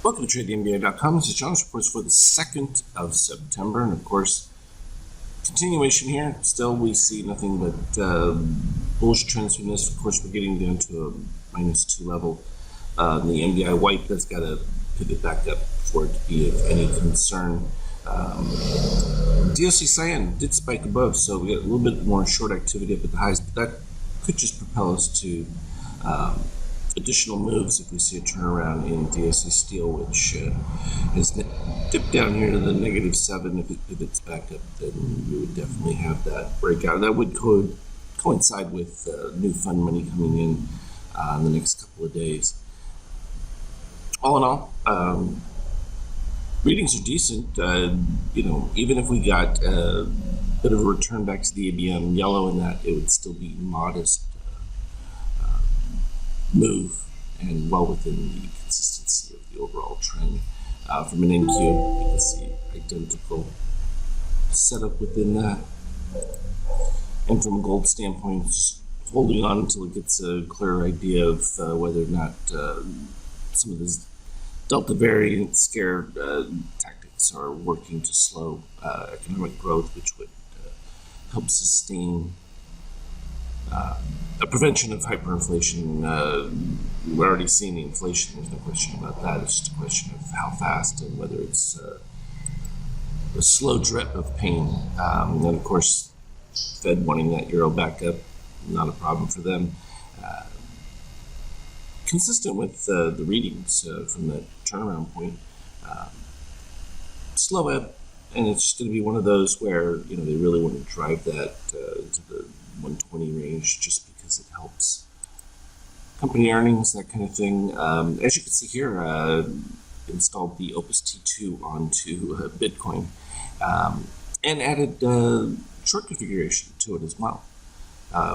Welcome to TradeTheNBA.com. This is John's reports for the 2nd of September. And of course, continuation here. Still, we see nothing but bullish trends from this. Of course, we're getting down to a -2 level. The NBI white, that's got to pivot back up for it to be of any concern. DOC cyan did spike above, so we got a little bit more short activity up at the highs, but that could just propel us to additional moves if we see a turnaround in DOC steel, which has dipped down here to the -7. If it pivots back up, then we would definitely have that breakout. That would coincide with new fund money coming in the next couple of days. All in all, readings are decent. Even if we got a bit of a return back to the ABM yellow in that, it would still be modest move and well within the consistency of the overall trend. From an NQ, you can see identical setup within that. And from a gold standpoint, just holding on until it gets a clearer idea of whether or not some of these Delta variant scare tactics are working to slow economic growth, which would help sustain a prevention of hyperinflation. We're already seeing the inflation. There's no question about that. It's just a question of how fast and whether it's a slow drip of pain. And then, of course, Fed wanting that euro back up, not a problem for them. Consistent with the readings from the turnaround point. Slow ebb, and it's just going to be one of those where they really want to drive that into the 120 range just because it helps company earnings, that kind of thing. As you can see here, installed the Opus T2 onto Bitcoin and added short configuration to it as well,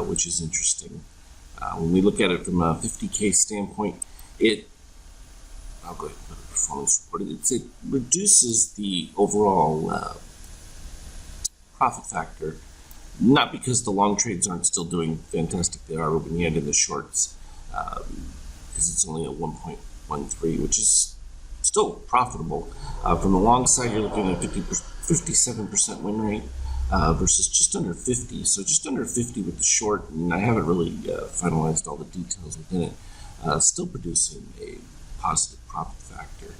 which is interesting. When we look at it from a 50K standpoint, I'll go ahead and put a performance report. It reduces the overall profit factor. Not because the long trades aren't still doing fantastic, they are, but when you add in the shorts, because it's only at 1.13, which is still profitable. From the long side, you're looking at 57% win rate versus just under 50. So just under 50 with the short, and I haven't really finalized all the details within it, still producing a positive profit factor.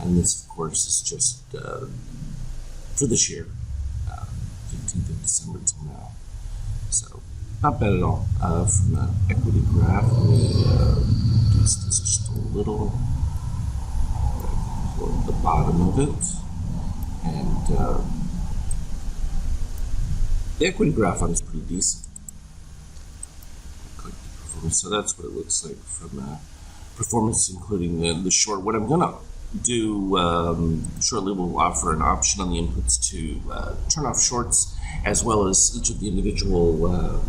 And this, of course, is just for this year. 15th of December till now. So, not bad at all. From the equity graph, let me reduce this just a little. Pull at the bottom of it. And the equity graph on is pretty decent. Click the performance. So that's what it looks like from performance, including the short. What I'm going to do shortly, we'll offer an option on the inputs to turn off shorts, as well as each of the individual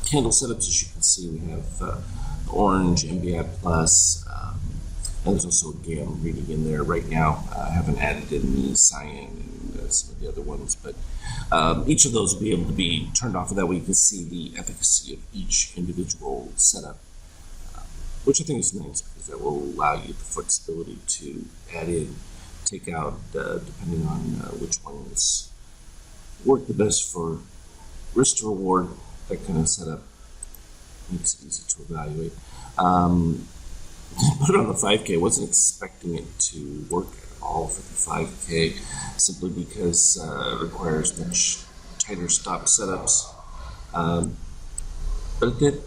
candle setups. As you can see, we have orange, NBI plus, and there's also a GAM reading in there right now. I haven't added in the cyan and some of the other ones, but each of those will be able to be turned off, and that way you can see the efficacy of each individual setup, which I think is nice because that will allow you the flexibility to add in, take out, depending on which ones work the best for risk to reward. That kind of setup makes it easy to evaluate. Put it on the 5K. I wasn't expecting it to work at all for the 5K, simply because it requires much tighter stop setups. But it did.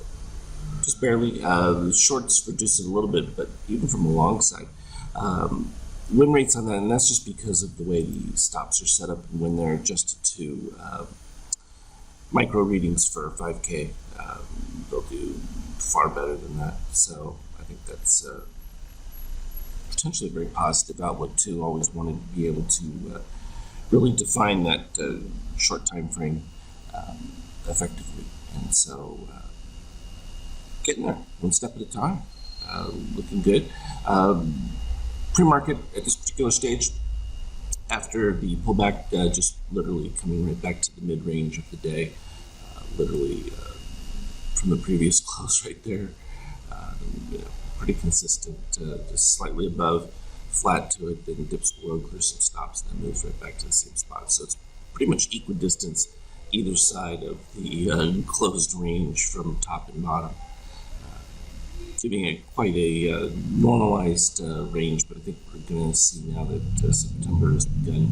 Just barely. The shorts reduced it a little bit, but even from the long side, win rates on that, and that's just because of the way the stops are set up and when they're adjusted to micro readings for 5K, they'll do far better than that. So I think that's potentially a very positive outlook too. Always wanted to be able to really define that short time frame effectively, and so getting there one step at a time. Looking good. Pre-market at this particular stage, after the pullback, just literally coming right back to the mid-range of the day, literally from the previous close right there. Pretty consistent, just slightly above. flat to it, then dips below, clears some stops, and then moves right back to the same spot. So it's pretty much equidistant either side of the closed range from top and bottom, giving it quite a normalized range. But I think we're going to see now that September has begun,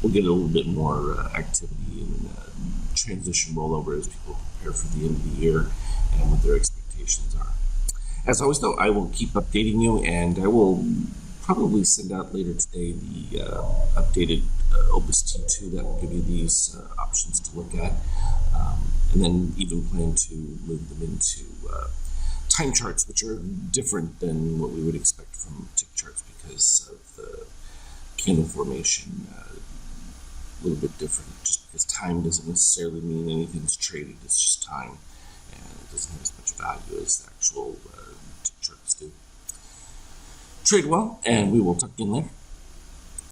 we'll get a little bit more activity and transition rollover as people prepare for the end of the year and what their expectations are. As always, though, I will keep updating you, and I will probably send out later today the updated Opus T2 that will give you these options to look at, and then even plan to move them into time charts, which are different than what we would expect from tick charts because of the candle formation. A little bit different, just because time doesn't necessarily mean anything's traded. It's just time, and it doesn't have as much value as the actual tick charts do. Trade well, and we will talk again later.